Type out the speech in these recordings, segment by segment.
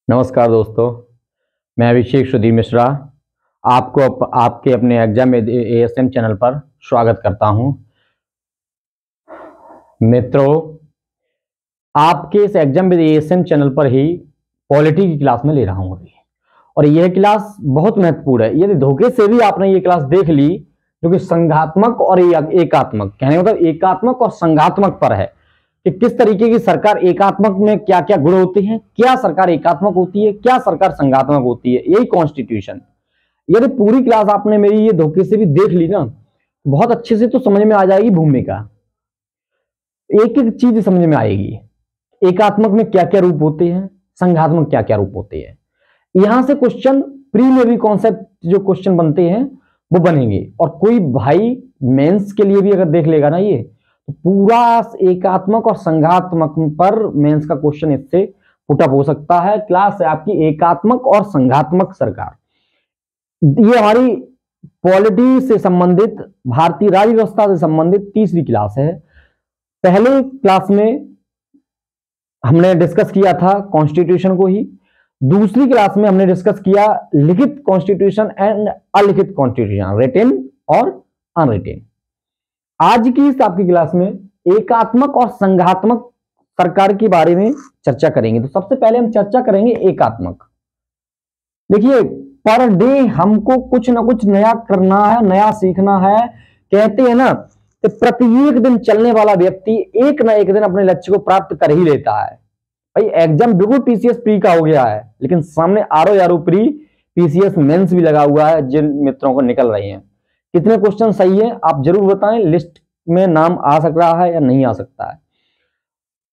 नमस्कार दोस्तों, मैं अभिषेक सुधीर मिश्रा आपको आपके अपने एग्जाम एएसएम चैनल पर स्वागत करता हूं। मित्रों, आपके इस एग्जाम एएसएम चैनल पर ही पॉलिटी की क्लास में ले रहा हूं अभी, और यह क्लास बहुत महत्वपूर्ण है। यदि धोखे से भी आपने ये क्लास देख ली, जो कि संघात्मक और एकात्मक, कहने मतलब एकात्मक और संघात्मक पर है कि किस तरीके की सरकार एकात्मक में क्या क्या गुण होते हैं, क्या सरकार एकात्मक होती है, क्या सरकार संघात्मक होती है, यही कॉन्स्टिट्यूशन। यदि पूरी क्लास आपने मेरी ये धोखे से भी देख ली ना, बहुत अच्छे से तो समझ में आ जाएगी भूमिका, एक एक चीज समझ में आएगी। एकात्मक में क्या क्या रूप होते हैं, संघात्मक क्या क्या रूप होते हैं। यहां से क्वेश्चन प्री में भी कॉन्सेप्ट जो क्वेश्चन बनते हैं वो बनेंगे, और कोई भाई मेंस के लिए भी अगर देख लेगा ना ये, तो पूरा एकात्मक और संघात्मक पर मेंस का क्वेश्चन इससे पुटअप हो सकता है। क्लास है आपकी एकात्मक और संघात्मक सरकार। ये हमारी पॉलिटी से संबंधित, भारतीय राज्य व्यवस्था से संबंधित तीसरी क्लास है। पहले क्लास में हमने डिस्कस किया था कॉन्स्टिट्यूशन को ही, दूसरी क्लास में हमने डिस्कस किया लिखित कॉन्स्टिट्यूशन एंड अलिखित कॉन्स्टिट्यूशन, रिटेन और अनरिटेन। आज की इस आपकी क्लास में एकात्मक और संघात्मक सरकार के बारे में चर्चा करेंगे। तो सबसे पहले हम चर्चा करेंगे एकात्मक। देखिए, पर डे हमको कुछ ना कुछ नया करना है, नया सीखना है। कहते हैं ना कि प्रत्येक दिन चलने वाला व्यक्ति एक ना एक दिन अपने लक्ष्य को प्राप्त कर ही लेता है। भाई एग्जाम बिल्कुल पीसीएस प्री का हो गया है, लेकिन सामने आरओ प्री, पीसीएस मेंस भी लगा हुआ है जिन मित्रों को निकल रही हैं। कितने क्वेश्चन सही है आप जरूर बताएं, लिस्ट में नाम आ सक रहा है या नहीं आ सकता है।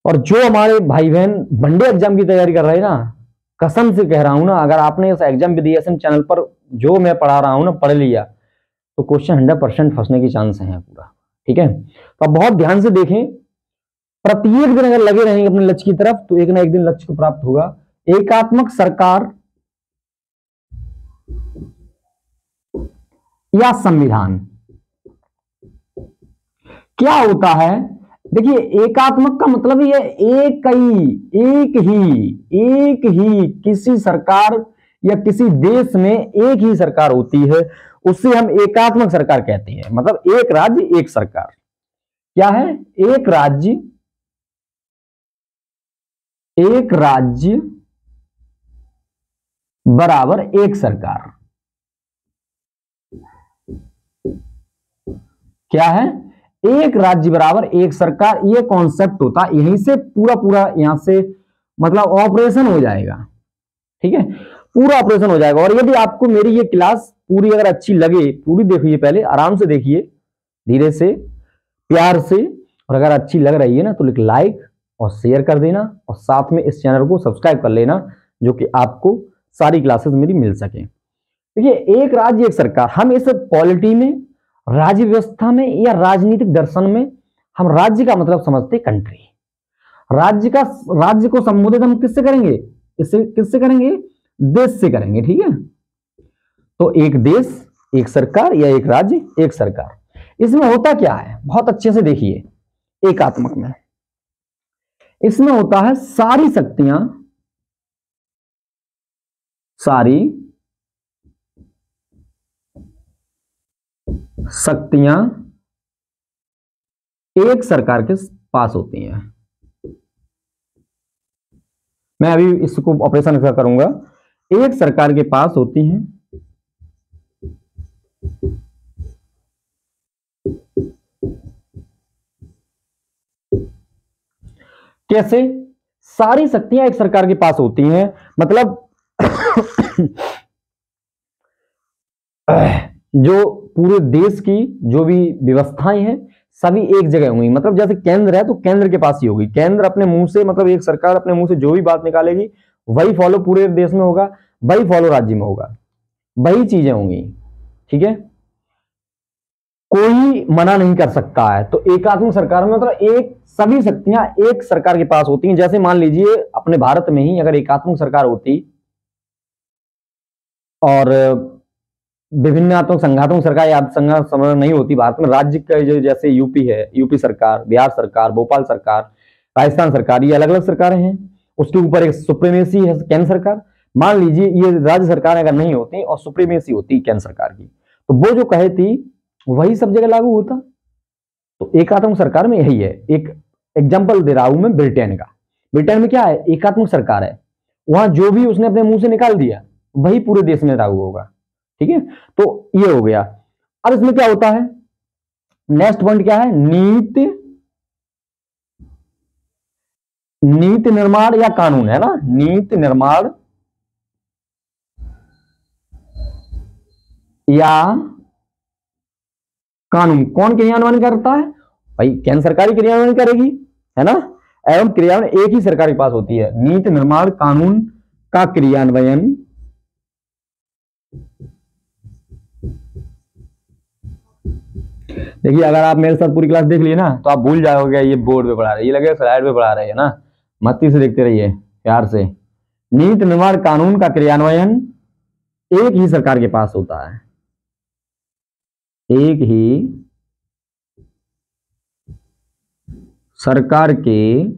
और जो हमारे भाई बहन वनडे एग्जाम की तैयारी कर रहे हैं ना, कसम से कह रहा हूं ना, अगर आपने इस एग्जाम विद चैनल पर जो मैं पढ़ा रहा हूं ना पढ़ लिया, तो क्वेश्चन 100% फंसने की चांस है पूरा। ठीक है, तो आप बहुत ध्यान से देखें। प्रत्येक दिन अगर लगे रहेंगे अपने लक्ष्य की तरफ, तो एक ना एक दिन लक्ष्य को प्राप्त होगा। एकात्मक सरकार या संविधान क्या होता है? देखिए, एकात्मक का मतलब ये एक ही किसी सरकार या किसी देश में एक ही सरकार होती है, उससे हम एकात्मक सरकार कहते हैं। मतलब एक राज्य एक सरकार। क्या है? एक राज्य बराबर एक सरकार। क्या है? एक राज्य बराबर एक सरकार। ये कॉन्सेप्ट होता है, यहीं से पूरा यहां से मतलब ऑपरेशन हो जाएगा। ठीक है, पूरा ऑपरेशन हो जाएगा। और यदि आपको मेरी ये क्लास पूरी अगर अच्छी लगे, पूरी देखिए, पहले आराम से देखिए, धीरे से, प्यार से, और अगर अच्छी लग रही है ना तो लाइक और शेयर कर देना, और साथ में इस चैनल को सब्सक्राइब कर लेना, जो कि आपको सारी क्लासेस मेरी मिल सके। देखिए, एक राज्य एक सरकार, हम इस पॉलिटी में, राज्य व्यवस्था में या राजनीतिक दर्शन में हम राज्य का मतलब समझते कंट्री। राज्य को संबोधित हम किससे करेंगे? किससे करेंगे? देश से करेंगे। ठीक है, तो एक देश एक सरकार या एक राज्य एक सरकार। इसमें होता क्या है, बहुत अच्छे से देखिए। एकात्मक में इसमें होता है सारी शक्तियां एक सरकार के पास होती हैं। मैं अभी इसको ऑपरेशन करूंगा। एक सरकार के पास होती हैं कैसे? सारी शक्तियां एक सरकार के पास होती हैं, मतलब जो पूरे देश की जो भी व्यवस्थाएं हैं सभी एक जगह होंगी। मतलब जैसे केंद्र है तो केंद्र के पास ही होगी। केंद्र अपने मुंह से, मतलब एक सरकार अपने मुंह से जो भी बात निकालेगी वही फॉलो पूरे देश में होगा, वही फॉलो राज्य में होगा, वही चीजें होंगी। ठीक है, कोई मना नहीं कर सकता है। तो एकात्मक सरकार में मतलब एक सभी शक्तियां एक सरकार के पास होती हैं। जैसे मान लीजिए अपने भारत में ही अगर एकात्मक सरकार होती और विभिन्नात्मक संघात्मक सरकार या संघ नहीं होती भारत में, राज्य का जैसे यूपी है, यूपी सरकार, बिहार सरकार, भोपाल सरकार, राजस्थान सरकार, ये अलग अलग सरकारें हैं। उसके ऊपर एक सुप्रीमेसी है केंद्र सरकार। मान लीजिए ये राज्य सरकार अगर नहीं होती और सुप्रीमेसी होती केंद्र सरकार की, तो वो जो कहे थी वही सब जगह लागू होता। तो एकात्मक सरकार में यही है। एक एग्जाम्पल दे रहा हूं मैं ब्रिटेन का। ब्रिटेन में क्या है, एकात्मक सरकार है, वहां जो भी उसने अपने मुंह से निकाल दिया वही पूरे देश में लागू होगा। ठीक है, तो ये हो गया। अब इसमें क्या होता है, नेक्स्ट पॉइंट क्या है, नीति निर्माण या कानून, है ना, नीति निर्माण या कानून कौन क्रियान्वयन करता है, भाई केंद्र सरकार ही क्रियान्वयन करेगी, है ना। एवं क्रियान्वयन एक ही सरकार के पास होती है। नीति निर्माण कानून का क्रियान्वयन देखिए, अगर आप मेरे साथ पूरी क्लास देख लिए ना तो आप भूल जाओगे ये बोर्ड पे पढ़ा रहे, ये लगे स्लाइड पे पढ़ा रहे हैं ना, मस्ती से देखते रहिए प्यार से। नीति निर्माण कानून का क्रियान्वयन एक ही सरकार के पास होता है, एक ही सरकार के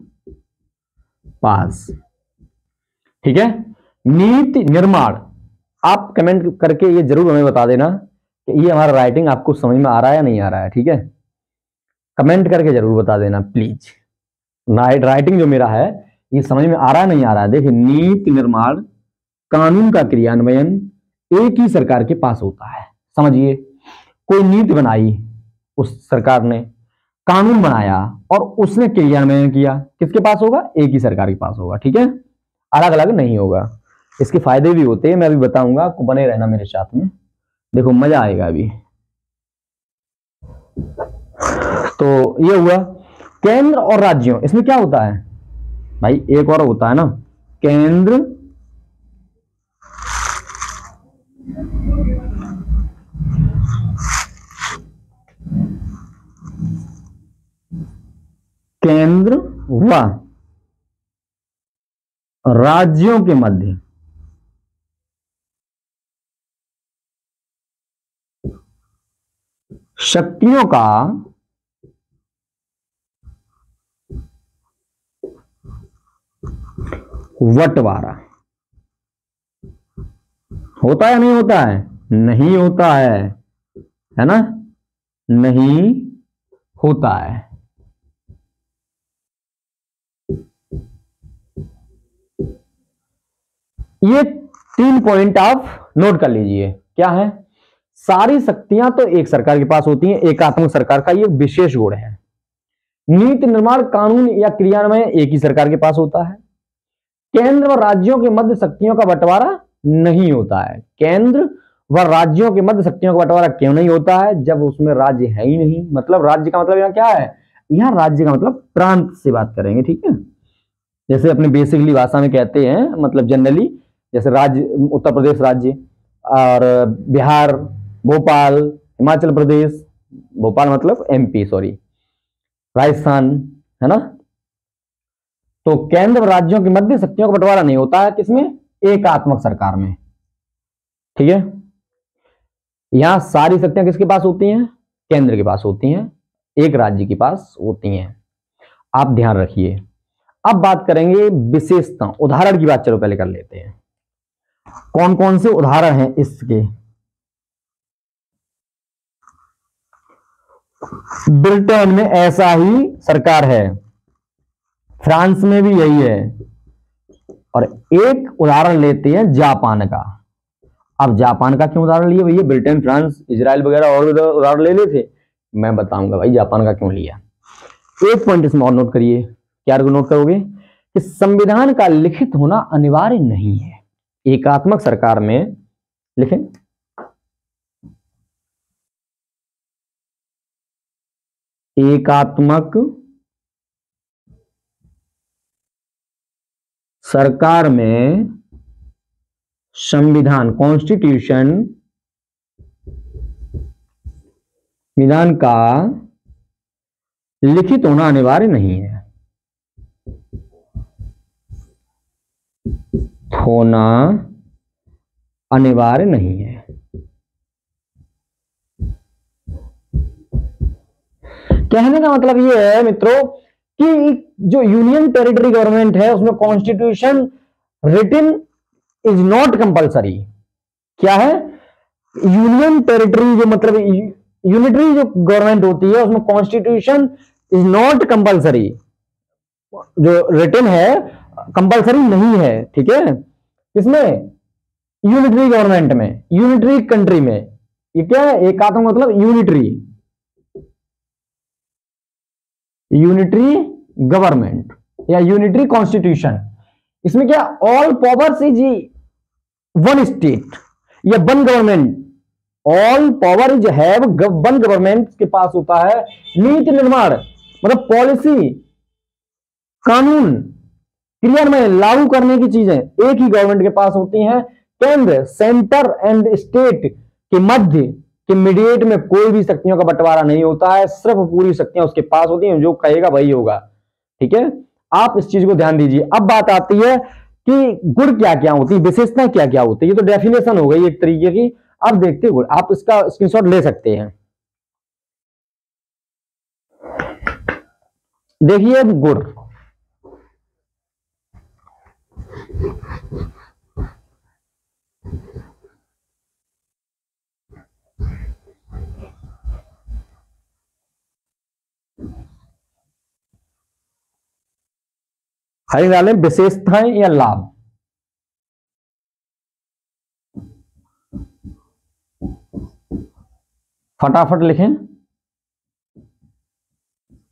पास। ठीक है, नीति निर्माण, आप कमेंट करके ये जरूर हमें बता देना कि ये हमारा राइटिंग आपको समझ में आ रहा है या नहीं आ रहा है। ठीक है, कमेंट करके जरूर बता देना प्लीज। राइटिंग जो मेरा है ये समझ में आ रहा है नहीं आ रहा है। देखिए, नीति निर्माण कानून का क्रियान्वयन एक ही सरकार के पास होता है। समझिए, कोई नीति बनाई उस सरकार ने, कानून बनाया और उसने क्रियान्वयन किया, किसके पास होगा, एक ही सरकार के पास होगा। ठीक है, अलग अलग नहीं होगा। इसके फायदे भी होते हैं, मैं अभी बताऊंगा, आपको बने रहना मेरे साथ में, देखो मजा आएगा अभी। तो ये हुआ केंद्र और राज्यों। इसमें क्या होता है भाई, एक और होता है ना, केंद्र व राज्यों के मध्य शक्तियों का बंटवारा होता है, नहीं होता है, नहीं होता है ना, नहीं होता है। ये 3 पॉइंट आप नोट कर लीजिए। क्या है, सारी शक्तियां तो एक सरकार के पास होती हैं, एकात्मक सरकार का ये विशेष गुण है। नीति निर्माण कानून या क्रियान्वयन एक ही सरकार के पास होता है। केंद्र व राज्यों के मध्य शक्तियों का बंटवारा नहीं होता है। केंद्र व राज्यों के मध्य शक्तियों का बंटवारा क्यों नहीं होता है, जब उसमें राज्य है ही नहीं। मतलब राज्य का मतलब यहाँ क्या है, यहाँ राज्य का मतलब प्रांत से बात करेंगे। ठीक है, जैसे अपने बेसिकली भाषा में कहते हैं, मतलब जनरली, जैसे राज्य उत्तर प्रदेश राज्य, और बिहार भोपाल, हिमाचल प्रदेश भोपाल मतलब एमपी, सॉरी राजस्थान, है ना। तो केंद्र और राज्यों के मध्य शक्तियों का बंटवारा नहीं होता है, किसमें, एकात्मक सरकार में। ठीक है, यहां सारी शक्तियां किसके पास होती हैं, केंद्र के पास होती हैं, एक राज्य के पास होती हैं। आप ध्यान रखिए। अब बात करेंगे विशेषता, उदाहरण की बात चलो पहले कर लेते हैं। कौन कौन से उदाहरण हैं इसके। ब्रिटेन में ऐसा ही सरकार है, फ्रांस में भी यही है, और एक उदाहरण लेते हैं जापान का। अब जापान का क्यों उदाहरण लिए भैया, ब्रिटेन फ्रांस इजराइल वगैरह और उदाहरण ले लेते, मैं बताऊंगा भाई जापान का क्यों लिया। एक पॉइंट इसमें और नोट करिए। क्या नोट करोगे कि संविधान का लिखित होना अनिवार्य नहीं है। एकात्मक सरकार में लिखें, एकात्मक सरकार में संविधान, कॉन्स्टिट्यूशन, संविधान का लिखित होना अनिवार्य नहीं है, होना अनिवार्य नहीं है। कहने का मतलब यह है मित्रों कि जो यूनियन टेरिटरी गवर्नमेंट है उसमें constitution written is not compulsory. क्या है? यूनियन टेरिटरी जो मतलब यूनिटरी जो गवर्नमेंट होती है उसमें कॉन्स्टिट्यूशन इज नॉट कंपल्सरी, जो रिटन है कंपल्सरी नहीं है। ठीक है, इसमें यूनिटरी गवर्नमेंट में, यूनिटरी कंट्री में, ये क्या है? एकात्मक मतलब यूनिटरी, यूनिटरी गवर्नमेंट या यूनिटरी कॉन्स्टिट्यूशन। इसमें क्या, all powers is one state या one government, all power is have one government के पास होता है नीति निर्माण मतलब पॉलिसी, कानून क्रियान्वयन लागू करने की चीजें एक ही गवर्नमेंट के पास होती हैं। केंद्र, सेंटर एंड स्टेट के मध्य के मीडिएट में कोई भी शक्तियों का बंटवारा नहीं होता है, सिर्फ पूरी शक्तियां उसके पास होती हैं, जो कहेगा वही होगा। ठीक है, आप इस चीज को ध्यान दीजिए। अब बात आती है कि गुण क्या क्या होती है, विशेषता क्या क्या होती है। ये तो डेफिनेशन हो गई एक तरीके की। अब देखते हैं गुण, आप इसका स्क्रीनशॉट ले सकते हैं। देखिए गुण, हरी डालें विशेषताएं या लाभ। फटाफट लिखें।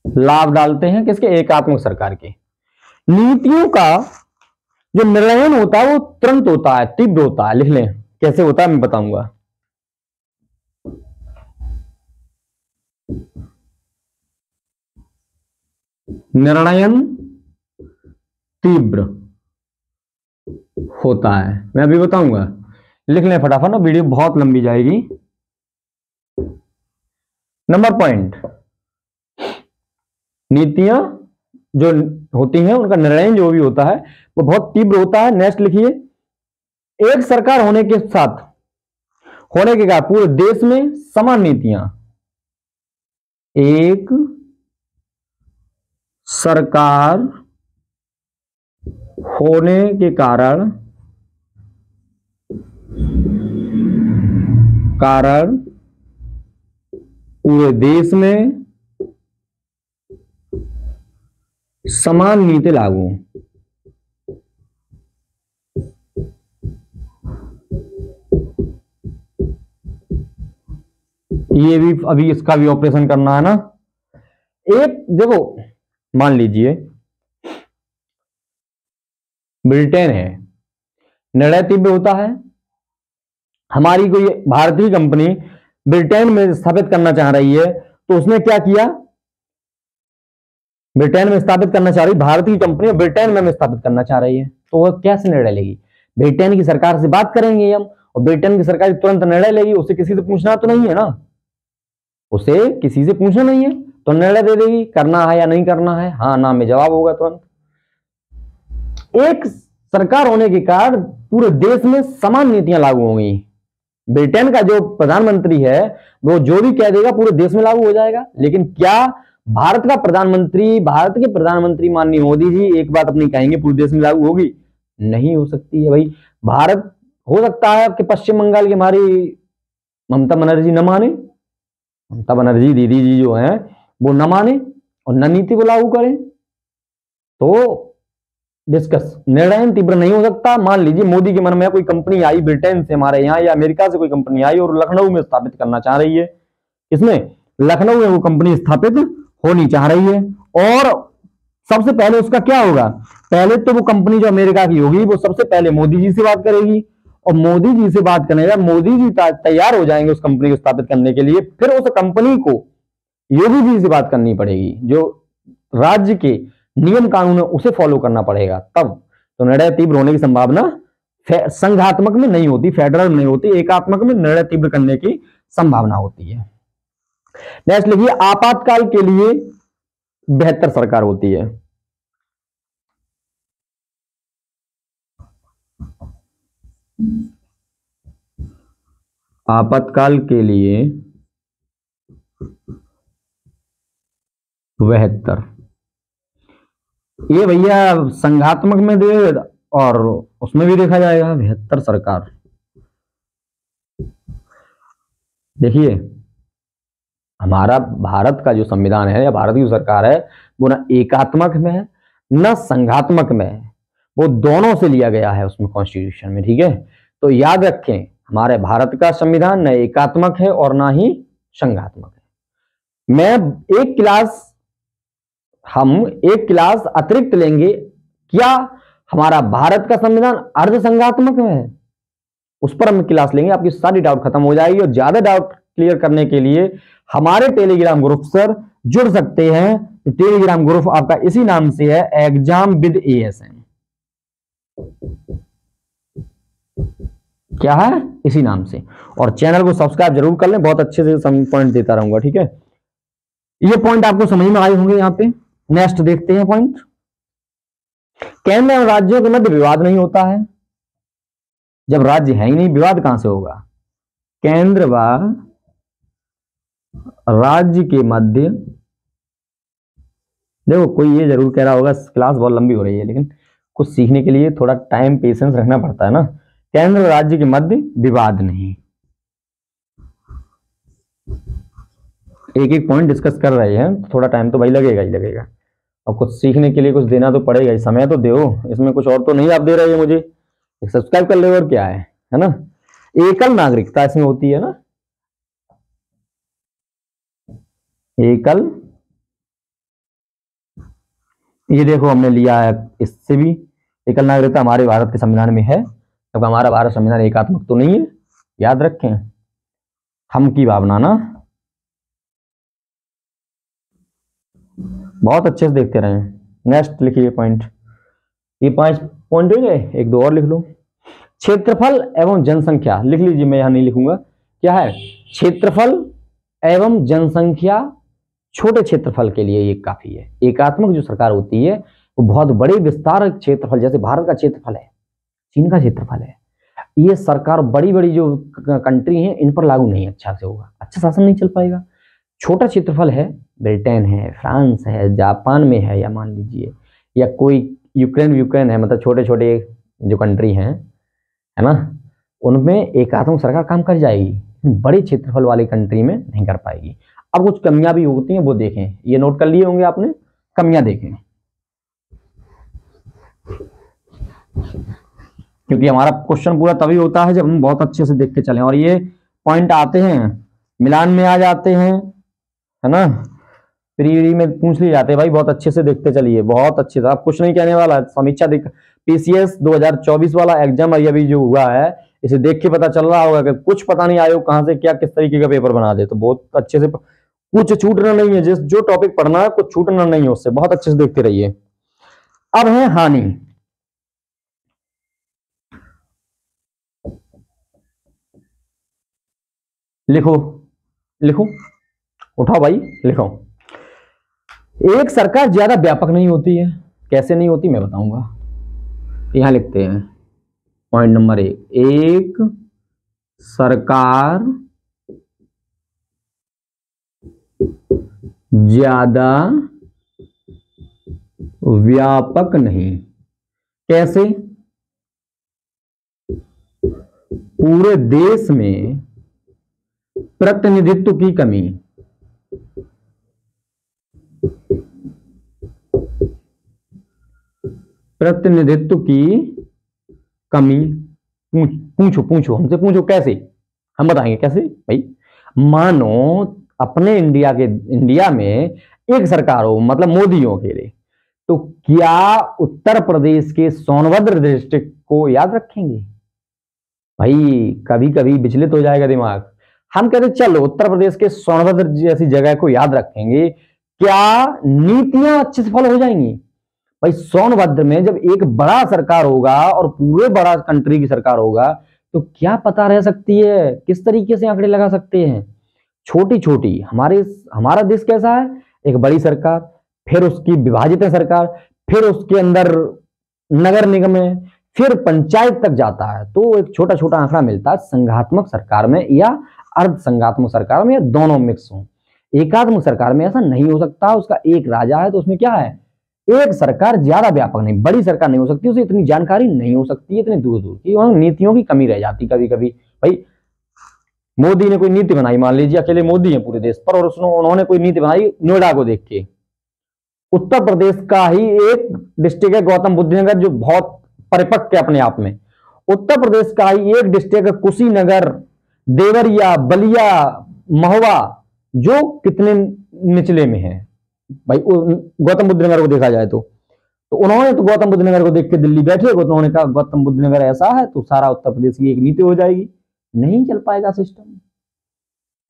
लाभ डालते हैं किसके? एकात्मक सरकार के। नीतियों का जो निर्णय होता है वो तुरंत होता है, तीव्र होता है। लिख लें कैसे होता है, मैं बताऊंगा। निर्णयन तीव्र होता है, मैं अभी बताऊंगा। लिख लें फटाफट ना, वीडियो बहुत लंबी जाएगी। नंबर पॉइंट, नीतियां जो होती हैं उनका निर्णय जो भी होता है वो बहुत तीव्र होता है। नेक्स्ट लिखिए, एक सरकार होने के साथ होने के कारण पूरे देश में समान नीतियां, एक सरकार होने के कारण पूरे देश में समान नीति लागू। ये भी अभी इसका भी ऑपरेशन करना है ना। एक देखो, मान लीजिए ब्रिटेन है, निर्णय तीव्र होता है। हमारी कोई भारतीय कंपनी ब्रिटेन में स्थापित करना चाह रही है, तो उसने क्या किया? ब्रिटेन में स्थापित करना चाह रही भारतीय कंपनी ब्रिटेन में स्थापित करना चाह रही है, तो वह कैसे निर्णय लेगी? ब्रिटेन की सरकार से बात करेंगे हम, और ब्रिटेन की सरकार तुरंत निर्णय लेगी। उसे किसी से पूछना तो नहीं है ना, उसे किसी से पूछना नहीं है, तो निर्णय दे देगी करना है या नहीं करना है, हाँ ना में जवाब होगा तुरंत। एक सरकार होने के कारण पूरे देश में समान नीतियां लागू होंगी। ब्रिटेन का जो प्रधानमंत्री है वो जो भी कह देगा पूरे देश में लागू हो जाएगा। लेकिन क्या भारत का प्रधानमंत्री, भारत के प्रधानमंत्री माननीय मोदी जी एक बात अपनी कहेंगे पूरे देश में लागू होगी? नहीं हो सकती है भाई। भारत हो सकता है कि पश्चिम बंगाल की हमारी ममता बनर्जी न माने, ममता बनर्जी दीदी जी जो हैं वो न माने और न नीति को लागू करें, तो डिस्कस निर्णय तीव्र नहीं हो सकता। मान लीजिए मोदी के मन में कोई कंपनी आई ब्रिटेन से हमारे यहाँ या अमेरिका से कोई कंपनी आई और लखनऊ में स्थापित करना चाह रही है, इसमें लखनऊ में वो कंपनी स्थापित होनी चाह रही है, और सबसे पहले उसका क्या होगा? पहले तो वो कंपनी जो अमेरिका की होगी वो सबसे पहले मोदी जी से बात करेगी, और मोदी जी से बात करने का मोदी जी तैयार हो जाएंगे उस कंपनी को स्थापित करने के लिए। फिर उस कंपनी को योगी जी से बात करनी पड़ेगी, जो राज्य के नियम कानून है उसे फॉलो करना पड़ेगा, तब तो निर्णय तीव्र होने की संभावना संघात्मक में नहीं होती, फेडरल में नहीं होती, एकात्मक में निर्णय तीव्र करने की संभावना होती है। नेक्स्ट लिखिए, आपातकाल के लिए बेहतर सरकार होती है। आपातकाल के लिए बेहतर ये भैया संघात्मक में दे और उसमें भी देखा जाएगा 72 सरकार। देखिए हमारा भारत का जो संविधान है या भारत की सरकार है वो ना एकात्मक में है न संघात्मक में है, वो दोनों से लिया गया है उसमें कॉन्स्टिट्यूशन में। ठीक है, तो याद रखें हमारे भारत का संविधान न एकात्मक है और ना ही संघात्मक है। हम एक क्लास अतिरिक्त लेंगे, क्या हमारा भारत का संविधान अर्ध संघात्मक में है, उस पर हम क्लास लेंगे, आपकी सारी डाउट खत्म हो जाएगी। और ज्यादा डाउट क्लियर करने के लिए हमारे टेलीग्राम ग्रुप सर जुड़ सकते हैं। तो टेलीग्राम ग्रुप आपका इसी नाम से है, एग्जाम विद एएसएम। क्या है, इसी नाम से। और चैनल को सब्सक्राइब जरूर कर लें, बहुत अच्छे से पॉइंट देता रहूंगा। ठीक है, ये पॉइंट आपको समझ में आए होंगे। यहां पे नेक्स्ट देखते हैं पॉइंट। केंद्र और राज्यों के मध्य विवाद नहीं होता है। जब राज्य है ही नहीं, विवाद कहां से होगा। केंद्र व राज्य के मध्य, देखो कोई ये जरूर कह रहा होगा क्लास बहुत लंबी हो रही है, लेकिन कुछ सीखने के लिए थोड़ा टाइम पेशेंस रखना पड़ता है ना। केंद्र और राज्य के मध्य विवाद नहीं। एक एक पॉइंट डिस्कस कर रहे हैं, थोड़ा टाइम तो भाई लगेगा ही लगेगा। और कुछ सीखने के लिए कुछ देना तो पड़ेगा ही, समय तो दो। इसमें कुछ और तो नहीं आप दे रहे हैं मुझे, सब्सक्राइब कर ले और क्या है ना। एकल नागरिकता इसमें होती है ना, एकल, ये देखो हमने लिया है इससे भी। एकल नागरिकता हमारे भारत के संविधान में है, क्योंकि हमारा भारत संविधान एकात्मक तो नहीं है, याद रखें। हम की भावना ना, बहुत अच्छे से देखते रहे। नेक्स्ट लिखिए पॉइंट, ये 5 पॉइंट हो गए, एक दो और लिख लो। क्षेत्रफल एवं जनसंख्या लिख लीजिए, मैं यहां नहीं लिखूंगा। क्या है, क्षेत्रफल एवं जनसंख्या छोटे क्षेत्रफल के लिए ये काफी है। एकात्मक जो सरकार होती है वो बहुत बड़े विस्तार क्षेत्रफल, जैसे भारत का क्षेत्रफल है, चीन का क्षेत्रफल है, ये सरकार बड़ी बड़ी जो कंट्री हैं इन पर लागू नहीं अच्छा से होगा, अच्छा शासन नहीं चल पाएगा। छोटा क्षेत्रफल है, ब्रिटेन है, फ्रांस है, जापान में है, या मान लीजिए या कोई यूक्रेन है, मतलब छोटे छोटे जो कंट्री हैं, है ना, उनमें एकात्मक सरकार काम कर जाएगी, बड़े क्षेत्रफल वाली कंट्री में नहीं कर पाएगी। अब कुछ कमियां भी होती हैं, वो देखें, ये नोट कर लिए होंगे आपने, कमियां देखें, क्योंकि हमारा क्वेश्चन पूरा तभी होता है जब हम बहुत अच्छे से देख के चलें। और ये पॉइंट आते हैं मिलान में आ जाते हैं, है ना, प्री में पूछ लिए जाते हैं भाई, बहुत अच्छे से देखते चलिए, बहुत अच्छे से। आप कुछ नहीं कहने वाला, समीक्षा देख, पीसीएस 2024 वाला एग्जाम अभी जो हुआ है, इसे देख के पता चल रहा होगा कि कुछ पता नहीं आयोग कहां से क्या किस तरीके का पेपर बना दे। तो बहुत अच्छे से, कुछ छूटना नहीं है, जिस जो टॉपिक पढ़ना है कुछ छूटना नहीं है उससे, बहुत अच्छे से देखते रहिए। अब है हानि, लिखो लिखो, उठाओ भाई लिखो। एक सरकार ज्यादा व्यापक नहीं होती है। कैसे नहीं होती मैं बताऊंगा, यहां लिखते हैं पॉइंट नंबर 1, एक सरकार ज्यादा व्यापक नहीं। कैसे, पूरे देश में प्रतिनिधित्व की कमी, प्रतिनिधित्व की कमी। पूछो हमसे, पूछो कैसे, हम बताएंगे कैसे भाई। मानो अपने इंडिया में एक सरकार हो, मतलब मोदी हो अकेले, तो क्या उत्तर प्रदेश के सोनभद्र डिस्ट्रिक्ट को याद रखेंगे भाई? कभी कभी विचलित हो जाएगा दिमाग। हम कहते चलो उत्तर प्रदेश के सोनभद्र जैसी जगह को याद रखेंगे, क्या नीतियां अच्छे से फॉलो हो जाएंगी भाई? सोनभद्र में जब एक बड़ा सरकार होगा और पूरे बड़ा कंट्री की सरकार होगा, तो क्या पता रह सकती है, किस तरीके से आंकड़े लगा सकते हैं। छोटी छोटी, हमारा देश कैसा है, एक बड़ी सरकार, फिर उसकी विभाजित है सरकार, फिर उसके अंदर नगर निगम है, फिर पंचायत तक जाता है, तो एक छोटा छोटा आंकड़ा मिलता है। संघात्मक सरकार में या अर्ध संघात्मक सरकार में, या दोनों मिक्स हो। एकात्मक सरकार में ऐसा नहीं हो सकता, उसका एक राजा है तो उसमें क्या है, एक सरकार ज्यादा व्यापक नहीं, बड़ी सरकार नहीं हो सकती, उसे इतनी जानकारी नहीं हो सकती, इतने दूर दूर की, वहां नीतियों की कमी रह जाती कभी कभी। भाई मोदी ने कोई नीति बनाई, मान लीजिए अकेले मोदी है पूरे देश पर, और उन्होंने कोई नीति बनाई नोएडा को देख के। उत्तर प्रदेश का ही एक डिस्ट्रिक्ट है गौतम बुद्ध नगर, जो बहुत परिपक्व है अपने आप में। उत्तर प्रदेश का ही एक डिस्ट्रिक्ट है कुशीनगर, देवरिया, बलिया, महुआ, जो कितने निचले में है भाई गौतम बुद्ध नगर को देखा जाए तो उन्होंने तो गौतम बुद्ध नगर को देख के दिल्ली बैठे, तो उन्होंने कहा गौतम बुद्ध नगर ऐसा है तो सारा उत्तर प्रदेश की एक नीति हो जाएगी। नहीं चल पाएगा सिस्टम।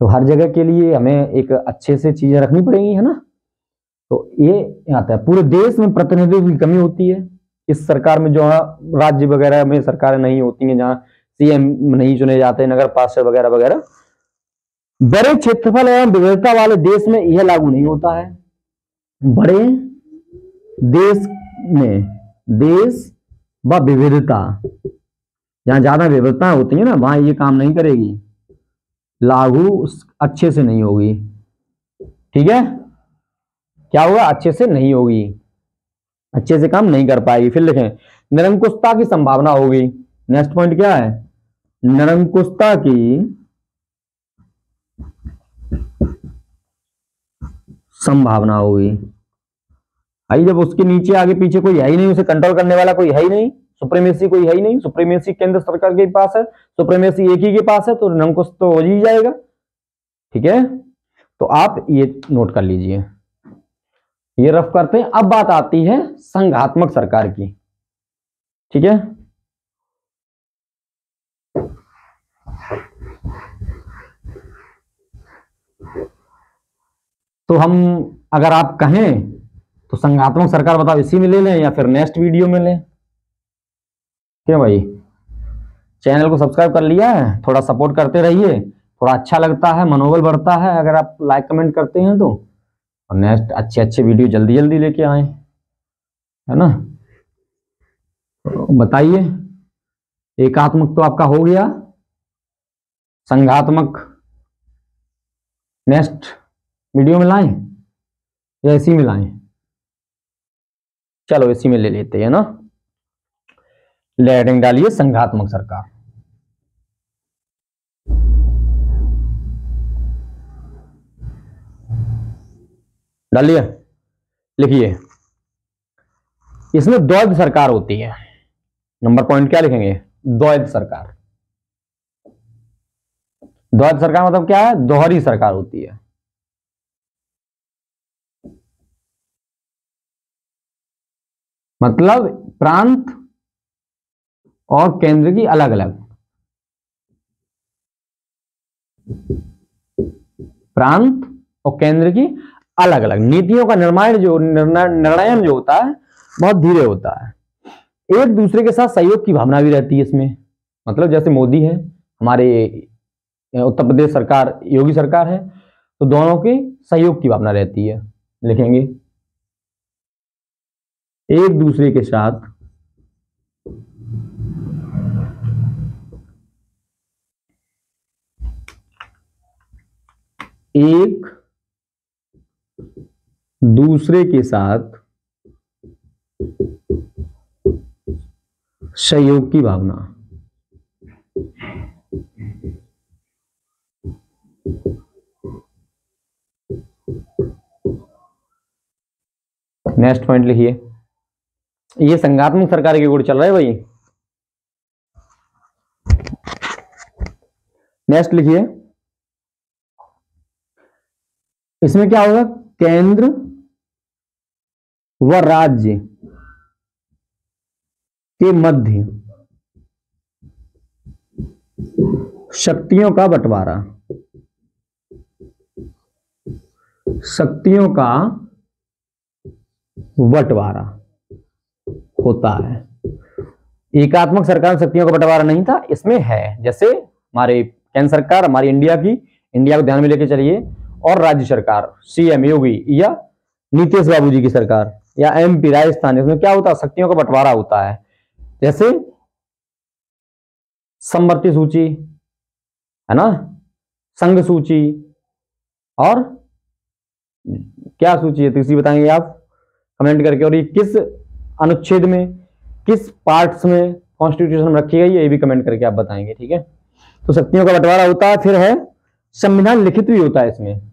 तो हर जगह के लिए हमें एक अच्छे से चीजें रखनी पड़ेंगी, है ना। तो ये आता है पूरे देश में प्रतिनिधित्व की कमी होती है इस सरकार में, जो राज्य वगैरह में सरकारें नहीं होती हैं, जहां सीएम नहीं चुने जाते, नगर पार्षद वगैरह वगैरह। बड़े क्षेत्रफल एवं विविधता वाले देश में यह लागू नहीं होता है। बड़े देश में देश व विविधता, जहां ज्यादा विविधता होती है ना, वहां ये काम नहीं करेगी, लागू अच्छे से नहीं होगी। ठीक है, क्या होगा, अच्छे से नहीं होगी, अच्छे से काम नहीं कर पाएगी। फिर लिखें निरंकुशता की संभावना होगी। नेक्स्ट पॉइंट क्या है, निरंकुशता की संभावना होगी। आई जब उसके नीचे आगे पीछे कोई है ही नहीं, उसे कंट्रोल करने वाला कोई है ही नहीं, सुप्रीमेसी कोई है ही नहीं, सुप्रीमेसी केंद्र सरकार के पास है, सुप्रीमेसी एक ही के पास है, तो निरंकुश तो हो ही जाएगा। ठीक है, तो आप ये नोट कर लीजिए, ये रफ करते हैं। अब बात आती है संघात्मक सरकार की। ठीक है, तो हम अगर आप कहें तो संघात्मक सरकार बताओ इसी में ले लें या फिर नेक्स्ट वीडियो में लें। क्यों भाई, चैनल को सब्सक्राइब कर लिया है, थोड़ा सपोर्ट करते रहिए, थोड़ा अच्छा लगता है, मनोबल बढ़ता है अगर आप लाइक कमेंट करते हैं तो, और नेक्स्ट अच्छे अच्छे वीडियो जल्दी जल्दी लेके आए, है ना। तो बताइए, एकात्मक तो आपका हो गया, संघात्मक नेक्स्ट वीडियो में लाएं या इसी में लाएं? चलो इसी में ले लेते हैं ना। हेडिंग डालिए संघात्मक सरकार। डालिए, लिखिए, इसमें द्वैध सरकार होती है। नंबर पॉइंट क्या लिखेंगे, द्वैध सरकार। द्वैध सरकार मतलब क्या है, दोहरी सरकार होती है। मतलब प्रांत और केंद्र की अलग अलग, प्रांत और केंद्र की अलग अलग नीतियों का निर्माण जो निर्णयन जो होता है बहुत धीरे होता है। एक दूसरे के साथ सहयोग की भावना भी रहती है इसमें। मतलब जैसे मोदी है, हमारे उत्तर प्रदेश सरकार योगी सरकार है, तो दोनों के सहयोग की भावना रहती है। लिखेंगे एक दूसरे के साथ एक दूसरे के साथ सहयोग की भावना। नेक्स्ट पॉइंट लिखिए, ये संघात्मक सरकार के गुण चल रहा है भाई। नेक्स्ट लिखिए, इसमें क्या होगा, केंद्र व राज्य के मध्य शक्तियों का बंटवारा, शक्तियों का बंटवारा होता है। एकात्मक सरकार में शक्तियों का बंटवारा नहीं था, इसमें है। जैसे हमारे केंद्र सरकार, हमारी इंडिया को ध्यान में लेके चलिए, और राज्य सरकार सीएम योगी या नीतीश बाबू जी की सरकार या एमपी राजस्थान, इसमें क्या होता है, शक्तियों का बंटवारा होता है। जैसे समवर्ती सूची है ना, संघ सूची, और क्या सूची है तीसरी बताएंगे आप, कमेंट करके। और ये किस अनुच्छेद में, किस पार्ट्स में कॉन्स्टिट्यूशन में रखी गई है, ये भी कमेंट करके आप बताएंगे, ठीक है। तो शक्तियों का बंटवारा होता है। फिर है संविधान लिखित भी होता है इसमें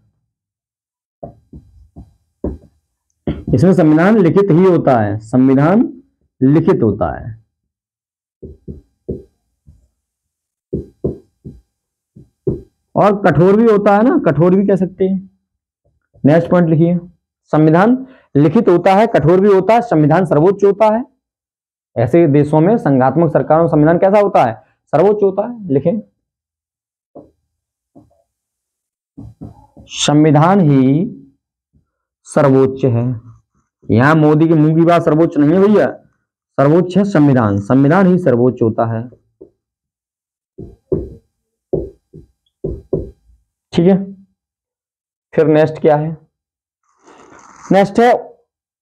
संविधान लिखित ही होता है, संविधान लिखित होता है। और कठोर भी होता है ना, कठोर भी कह सकते हैं। नेक्स्ट पॉइंट लिखिए, संविधान लिखित होता है, कठोर भी होता है, संविधान सर्वोच्च होता है। ऐसे देशों में, संघात्मक सरकारों में संविधान कैसा होता है? सर्वोच्च होता है। लिखें, संविधान ही सर्वोच्च है। यहां मोदी के मुंह की बात सर्वोच्च नहीं है भैया, सर्वोच्च है संविधान, संविधान ही सर्वोच्च होता है, ठीक है। फिर नेक्स्ट क्या है? नेक्स्ट है,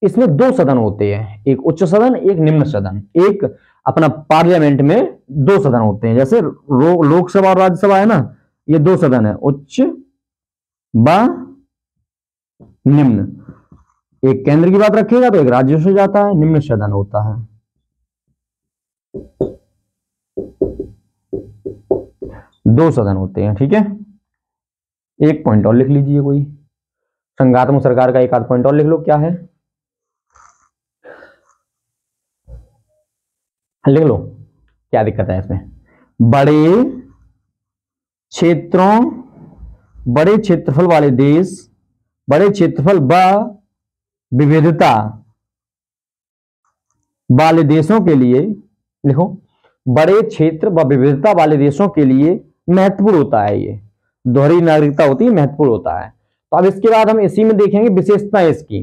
इसमें दो सदन होते हैं, एक उच्च सदन, एक निम्न सदन। एक अपना पार्लियामेंट में दो सदन होते हैं, जैसे लोकसभा और राज्यसभा है ना, ये दो सदन है, उच्च व निम्न। एक केंद्र की बात रखिएगा तो एक राज्य से जाता है, निम्न सदन होता है। दो सदन होते हैं, ठीक है। एक पॉइंट और लिख लीजिए, कोई संघात्मक सरकार का एक आध पॉइंट और लिख लो, क्या है? लिख लो, क्या दिक्कत है इसमें? बड़े क्षेत्रों, बड़े क्षेत्रफल वाले देश, बड़े क्षेत्रफल व विविधता वाले देशों के लिए, लिखो, बड़े क्षेत्र व विविधता वाले देशों के लिए महत्वपूर्ण होता है। ये दोहरी नागरिकता होती है, महत्वपूर्ण होता है। तो अब इसके बाद हम इसी में देखेंगे विशेषताएं इसकी।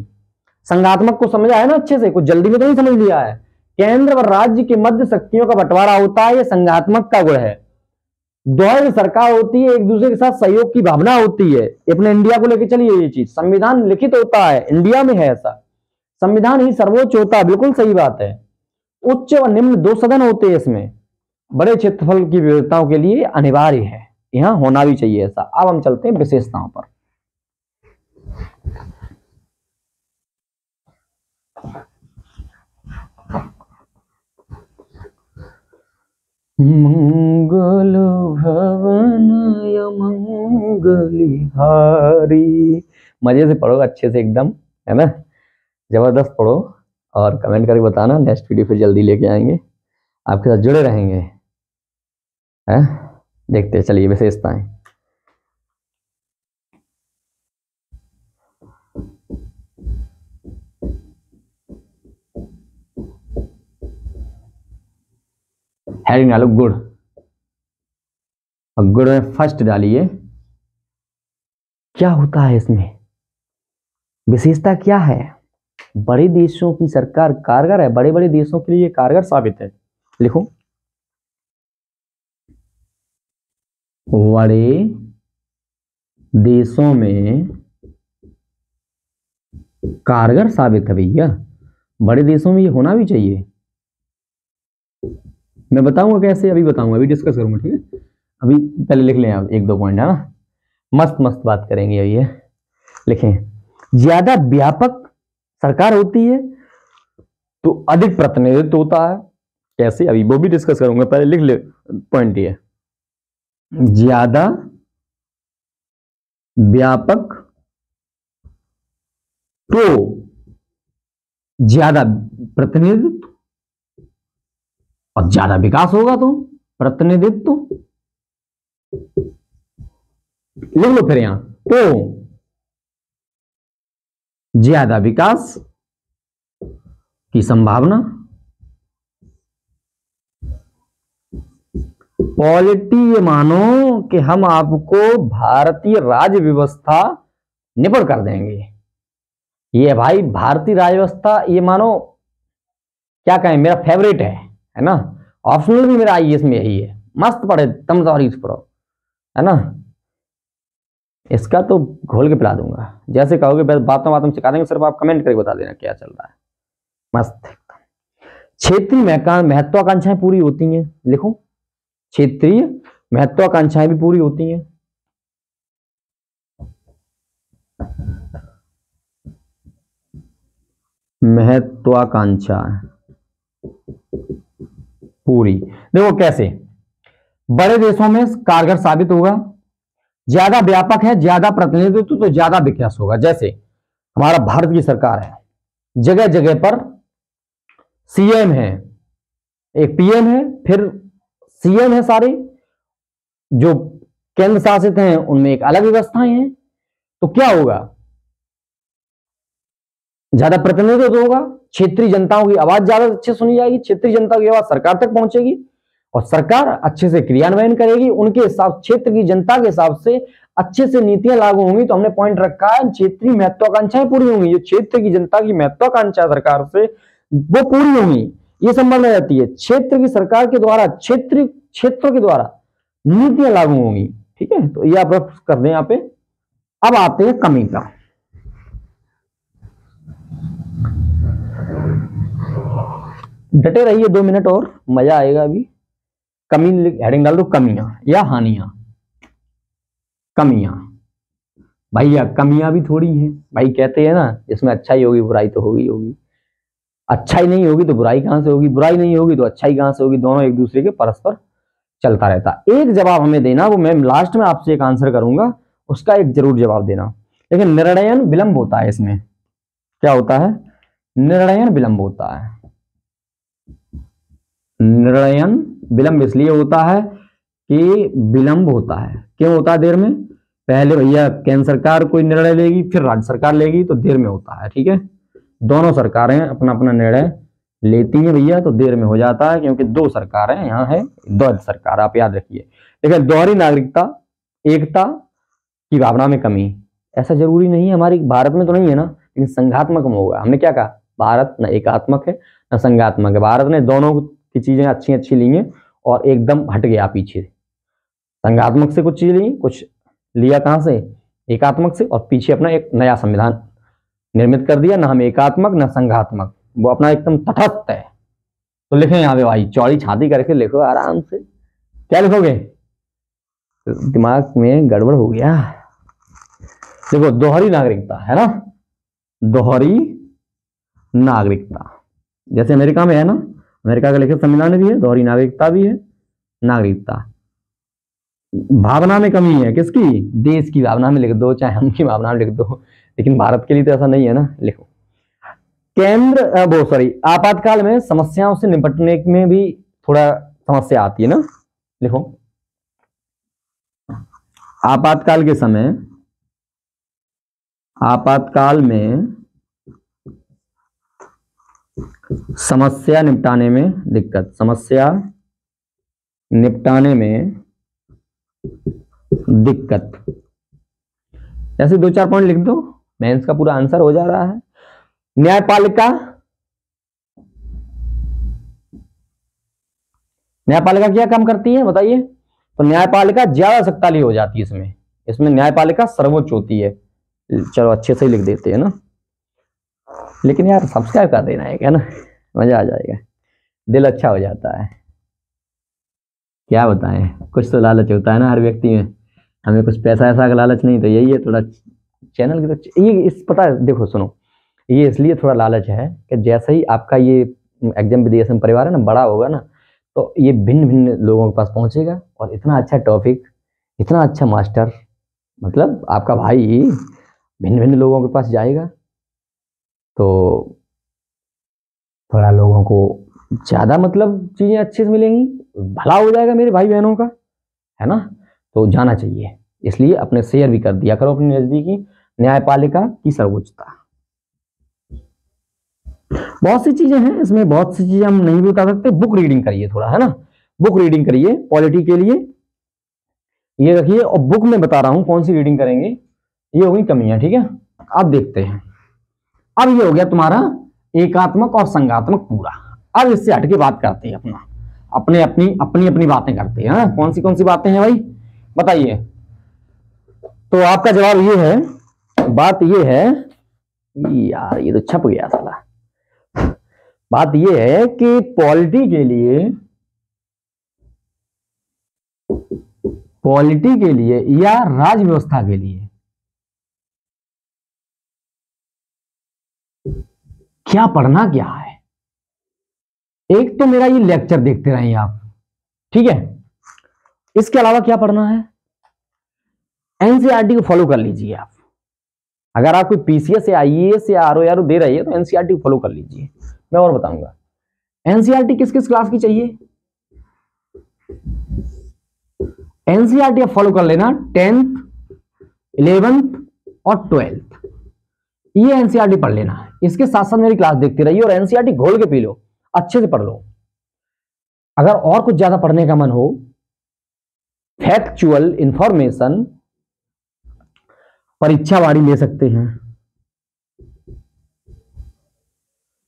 संघात्मक को समझा है ना अच्छे से, कुछ जल्दी में तो नहीं समझ लिया है। केंद्र और राज्य के मध्य शक्तियों का बंटवारा होता है, यह संघात्मक का गुण है। द्वैध सरकार होती है, एक दूसरे के साथ सहयोग की भावना होती है। अपने इंडिया को लेकर चलिए ये चीज, संविधान लिखित होता है, इंडिया में है ऐसा, संविधान ही सर्वोच्च होता है, बिल्कुल सही बात है। उच्च व निम्न दो सदन होते हैं इसमें, बड़े क्षेत्रफल की विविधताओं के लिए अनिवार्य है, यहां होना भी चाहिए ऐसा। अब हम चलते हैं विशेषताओं पर। मंगल भवन मंगलिहारी, मजे से पढ़ो, अच्छे से एकदम, है ना, जबरदस्त पढ़ो। और कमेंट करके बताना, नेक्स्ट वीडियो फिर जल्दी लेके आएंगे, आपके साथ जुड़े रहेंगे, है। देखते हैं, चलिए विशेषताएं। हेडिंग डालो गुड, और गुड में फर्स्ट डालिए, क्या होता है इसमें, विशेषता क्या है? बड़े देशों की सरकार कारगर है, बड़े बड़े देशों के लिए कारगर साबित है। लिखो, बड़े देशों में कारगर साबित है भैया, बड़े देशों में ये होना भी चाहिए। मैं बताऊंगा कैसे, अभी बताऊंगा, अभी डिस्कस करूंगा, ठीक है। अभी पहले लिख लें आप एक दो पॉइंट, है ना, मस्त मस्त बात करेंगे अभी ये। लिखें, ज्यादा व्यापक सरकार होती है तो अधिक प्रतिनिधित्व होता है। कैसे, अभी वो भी डिस्कस करूंगा, पहले लिख ले पॉइंट ये, ज्यादा व्यापक तो ज्यादा प्रतिनिधित्व, और ज्यादा विकास होगा तो प्रतिनिधित्व। लिख लो फिर यहां, तो ज्यादा विकास की संभावना। पॉलिटी ये मानो कि हम आपको भारतीय राज्य व्यवस्था निपुण कर देंगे। ये भाई भारतीय राज्य व्यवस्था, ये मानो क्या कहें, मेरा फेवरेट है ना। ऑप्शनल भी मेरा आईएएस में यही है, मस्त पढ़े, तमतौरी से पढ़ो, है ना। इसका तो घोल के पिला दूंगा, जैसे कहोगे बातों बातों में सिखा देंगे, सिर्फ आप कमेंट करके बता देना क्या चल रहा है, मस्त। क्षेत्रीय महत्वाकांक्षाएं पूरी होती हैं। लिखो, क्षेत्रीय महत्वाकांक्षाएं भी पूरी होती हैं। महत्वाकांक्षा पूरी। देखो कैसे बड़े देशों में कारगर साबित होगा, ज्यादा व्यापक है, ज्यादा प्रतिनिधित्व तो ज्यादा विकास होगा। जैसे हमारा भारत की सरकार है, जगह जगह पर सीएम है, एक पीएम है, फिर सीएम है, सारे जो केंद्र शासित हैं उनमें एक अलग व्यवस्थाएं हैं। तो क्या होगा, ज्यादा प्रतिनिधित्व होगा, क्षेत्रीय जनताओं की आवाज ज्यादा अच्छे सुनी जाएगी, क्षेत्रीय जनता की आवाज सरकार तक पहुंचेगी और सरकार अच्छे से क्रियान्वयन करेगी, उनके हिसाब क्षेत्र की जनता के हिसाब से अच्छे से नीतियां लागू होंगी। तो हमने पॉइंट रखा है क्षेत्रीय महत्वाकांक्षाएं पूरी होंगी, जो क्षेत्र की जनता की महत्वाकांक्षा सरकार से वो पूरी होंगी, ये संभावना रहती है। क्षेत्र की सरकार के द्वारा क्षेत्रों के द्वारा नीतियां लागू होंगी। ठीक है, तो ये आप रख कर दें यहाँ पे। अब आते हैं कमी का। डटे रहिए 2 मिनट और मजा आएगा। अभी कमी हेडिंग डाल दो, कमियां या हानियां। कमियां भैया, कमियां भी थोड़ी हैं भाई, कहते हैं ना इसमें अच्छाई होगी बुराई तो होगी होगी, अच्छाई नहीं होगी तो बुराई कहां से होगी, बुराई नहीं होगी तो अच्छाई कहां से होगी, दोनों एक दूसरे के परस्पर चलता रहता। एक जवाब हमें देना, वो मैं लास्ट में आपसे एक आंसर करूंगा, उसका एक जरूर जवाब देना। लेकिन निर्णयन विलंब होता है इसमें। क्या होता है, निर्णयन विलंब होता है। निर्णयन विलंब इसलिए होता है कि विलंब होता है, क्यों होता है देर में, पहले भैया केंद्र सरकार कोई निर्णय लेगी, फिर राज्य सरकार लेगी, तो देर में होता है। ठीक है, दोनों सरकारें अपना अपना निर्णय लेती हैं भैया, तो देर में हो जाता है, क्योंकि 2 सरकारें यहाँ है, द्वैध सरकार, आप याद रखिए। लेकिन दोहरी नागरिकता, एकता की भावना में कमी, ऐसा जरूरी नहीं है, हमारी भारत में तो नहीं है ना, लेकिन संघात्मक में होगा। हमने क्या कहा, भारत न एकात्मक है न संघात्मक है, भारत ने दोनों की चीजें अच्छी अच्छी ली हैं और एकदम हट गया पीछे। संघात्मक से कुछ चीज ली, कुछ लिया कहां से, एकात्मक से, और पीछे अपना एक नया संविधान निर्मित कर दिया, ना हम एकात्मक ना संघात्मक, वो अपना एकदम तटस्थ है। तो लिखे यहाँ पे भाई, चौड़ी छाती करके लिखो आराम से। क्या लिखोगे, दिमाग में गड़बड़ हो गया। देखो दोहरी नागरिकता है ना, दोहरी नागरिकता, जैसे अमेरिका में है ना, अमेरिका का लिखित संविधान भी है, दोहरी नागरिकता भी है। नागरिकता भावना में कमी है, किसकी, देश की भावना में लिख दो, चाहे हम की भावना में लिख दो, लेकिन भारत के लिए तो ऐसा नहीं है ना, लिखो। आपातकाल में समस्याओं से निपटने में भी थोड़ा समस्या आती है ना, लिखो। आपातकाल के समय, आपातकाल में समस्या निपटाने में दिक्कत, समस्या निपटाने में दिक्कत, ऐसे 2-4 पॉइंट लिख दो, मेंस का पूरा आंसर हो जा रहा है। न्यायपालिका, न्यायपालिका क्या काम करती है बताइए, तो न्यायपालिका ज्यादा शक्तिशाली हो जाती है इसमें, इसमें न्यायपालिका सर्वोच्च होती है। चलो अच्छे से ही लिख देते हैं ना, लेकिन यार सब्सक्राइब कर देना है क्या ना, मजा आ जाएगा, दिल अच्छा हो जाता है। क्या बताएं, कुछ तो लालच होता है ना हर व्यक्ति में, हमें कुछ पैसा ऐसा का लालच नहीं, तो यही है थोड़ा चैनल की तो ये इस पता है, देखो सुनो, ये इसलिए थोड़ा लालच है कि जैसे ही आपका ये एग्जाम विदेशम परिवार है ना बड़ा होगा ना, तो ये भिन्न भिन्न लोगों के पास पहुंचेगा, और इतना अच्छा टॉपिक, इतना अच्छा मास्टर, मतलब आपका भाई भिन्न भिन्न लोगों के पास जाएगा, तो थोड़ा लोगों को ज्यादा मतलब चीजें अच्छे से मिलेंगी, भला हो जाएगा मेरे भाई बहनों का, है ना। तो जाना चाहिए, इसलिए अपने शेयर भी कर दिया करो अपनी नजदीकी। न्यायपालिका की सर्वोच्चता, बहुत सी चीजें हैं इसमें, बहुत सी चीजें हम नहीं भी बता सकते। बुक रीडिंग करिए थोड़ा, है ना, बुक रीडिंग करिए पॉलिटी के लिए, ये रखिए। और बुक में बता रहा हूं कौन सी रीडिंग करेंगे, ये होगी कमियां, ठीक है। अब देखते हैं, अब ये हो गया तुम्हारा एकात्मक और संघात्मक पूरा। अब इससे हटके बात करते हैं अपना, अपने अपनी बातें करते हैं, हाँ? कौन सी बातें हैं भाई बताइए। तो आपका जवाब ये है, बात ये है यार, ये तो छप गया साला। बात ये है कि पॉलिटी के लिए या राज व्यवस्था के लिए क्या पढ़ना क्या है। एक तो मेरा ये लेक्चर देखते रहिए आप, ठीक है। इसके अलावा क्या पढ़ना है, एनसीईआरटी को फॉलो कर लीजिए आप। अगर आप कोई पीसीएस या आईएएस या आरओ दे रही है तो एनसीईआरटी को फॉलो कर लीजिए। मैं और बताऊंगा एनसीईआरटी किस किस क्लास की चाहिए। एनसीईआरटी आप फॉलो कर लेना 10th 11th और 12th, ये एनसीईआरटी पढ़ लेना है। इसके साथ साथ मेरी क्लास देखते रहिए और एनसीईआरटी घोल के पी लो, अच्छे से पढ़ लो। अगर और कुछ ज्यादा पढ़ने का मन हो, फैक्चुअल इंफॉर्मेशन परीक्षावाड़ी ले सकते हैं।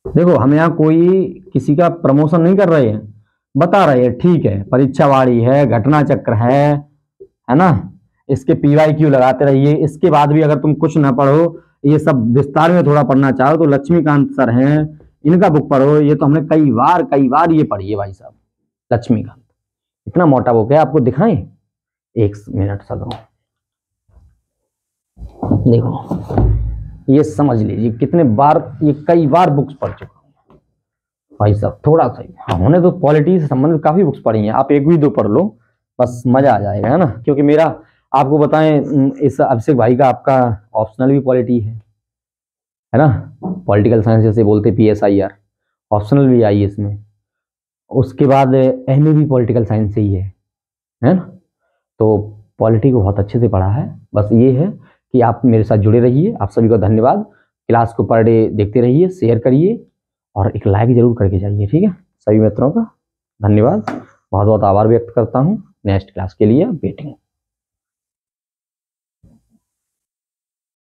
देखो हम यहां कोई किसी का प्रमोशन नहीं कर रहे हैं, बता रहे हैं, ठीक है। परीक्षावाड़ी है, घटना चक्र है ना, इसके पीवाईक्यू लगाते रहिए। इसके बाद भी अगर तुम कुछ ना पढ़ो, ये सब विस्तार में थोड़ा पढ़ना चाहो तो लक्ष्मीकांत सर हैं, इनका बुक पढ़ो। ये तो हमने कई बार ये पढ़ी है भाई साहब, लक्ष्मीकांत। इतना मोटा बुक है, आपको दिखाएं, एक मिनट सा दो। देखो ये समझ लीजिए कितने बार, ये कई बार बुक्स पढ़ चुका हूं भाई साहब। थोड़ा सा हमने तो पॉलिटी से संबंधित काफी बुक्स पढ़ी हैं, आप एक भी दो पढ़ लो बस मजा आ जाएगा, है ना। क्योंकि मेरा आपको बताएं, इस अभिषेक भाई का आपका ऑप्शनल भी पॉलिटी है ना, पॉलिटिकल साइंस जैसे बोलते PSIR, ऑप्शनल भी आई इसमें। उसके बाद MA भी पॉलिटिकल साइंस से ही है ना। तो पॉलिटी को बहुत अच्छे से पढ़ा है। बस ये है कि आप मेरे साथ जुड़े रहिए। आप सभी को धन्यवाद। क्लास को पर डे देखते रहिए, शेयर करिए और एक लाइक जरूर करके जाइए, ठीक है। सभी मित्रों का धन्यवाद, बहुत बहुत आभार व्यक्त करता हूँ। नेक्स्ट क्लास के लिए वेटिंग।